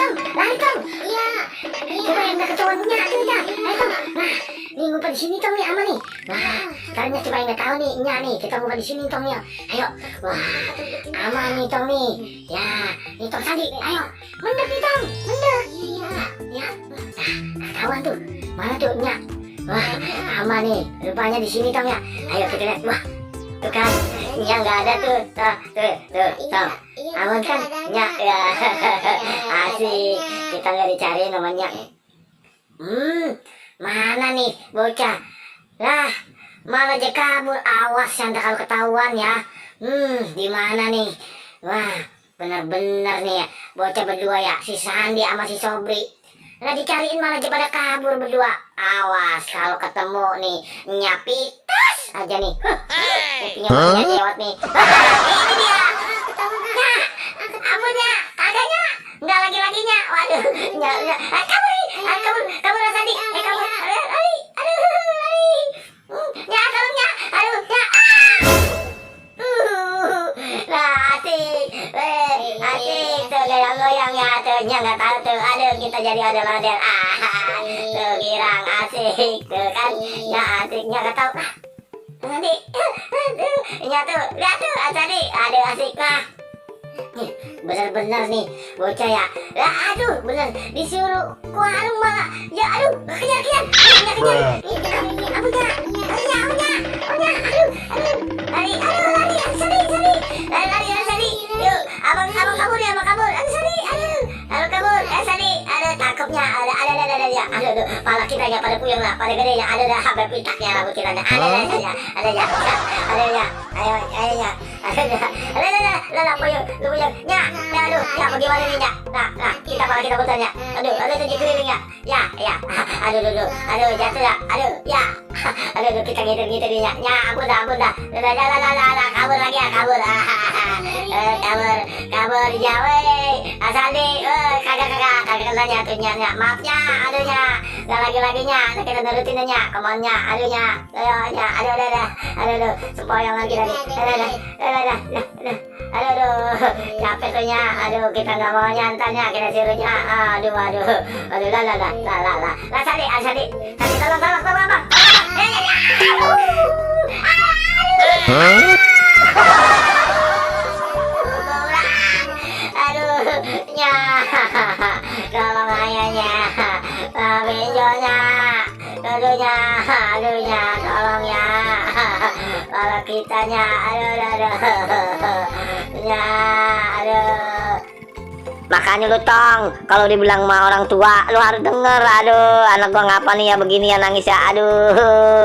Tong, lari Tong. Iya. Coba yang nggak ketahuan Nya tuh Nya. Ayo Tong. Nah, nih ngumpet di sini Tong nih aman nih. Wah, caranya coba yang nggak tahu nih Nya nih. Kita ngumpet di sini Tong ya. Ayo. Wah, aman nih Tong nih. Ya, nih Tong Sandi. Ayo, mendek nih Tong, mendek. Iya. Ya. Nah, ketahuan tuh. Mana tuh Nya? Wah, aman nih. Rupanya di sini Tong ya. Ayo kita lihat. Wah, tuh kan. Nya nggak ada tuh. Tuh, Tong. Aman kan? Nya, ya. Asik. Kita nggak dicari namanya. Mana nih bocah? Lah, malah aja kabur. Awas yang kalau ketahuan ya. Di mana nih? Wah, benar-benar nih ya. Bocah berdua ya, si Sandi sama si Sobri. Lah dicariin malah aja pada kabur berdua. Awas kalau ketemu nih, nyapitas aja nih. Kupingnya banyak lewat nih. Ini dia. Nah, ampun ya, kagaknya. Enggak lagi-laginya. Waduh, Nya. Kabur Sandi. Kabur. Lari. Aduh, lari. Nya, kabur Nya. Aduh, Nya. Nah, asik. Asik tuh goyang-goyang ya tuh. Nya nggak tahu tuh. Aduh, kita jadi model-model. Tuh girang asik tuh kan. Nya asik, Nya nggak tahu. Nanti, Nya tuh, lihat tuh Sandi. Aduh, asik lah. Bener-bener nih bocah ya. Aduh, bener disuruh ke warung malah. Ya aduh, kejar. Aduh, lari, Sandi. Yuk, abang kabur ya, kabur. Aduh, Sandi, aduh kabur, Sandi, tangkapnya, ada ya. Aduh, malah kita ya pada puyeng lah, pada gede ya, ada hampir pitaknya rambut kita, ada ya. Ayo, puyeng, Nya, aduh, ya bagaimana nih Nya? Nah, kita bertanya, aduh, tujuh keliling ya, aduh, jatuh ya, aduh, kita gitu nih Nya, ampun dah, kabur lagi ya, kabur ya, Sandi, kagak nanya tuh Nya, maafnya, aduhnya, nggak lagi-laginya, kita nurutin Nya, kemonnya, aduhnya, aduh, sempoyong lagi, aduh, capek tuh Nya, aduh, kita nggak mau nyantarnya, kita suruhnya, aduh, lah, Sandi, tolong, bang. Nya, tolong ayahnya, benjonya, aduhnya, tolong ya, kalau kitanya, Nya, makanya lu Tong, kalau dibilang sama orang tua, lu harus denger, aduh, anak gua ngapa nih ya begini ya nangis ya, aduh.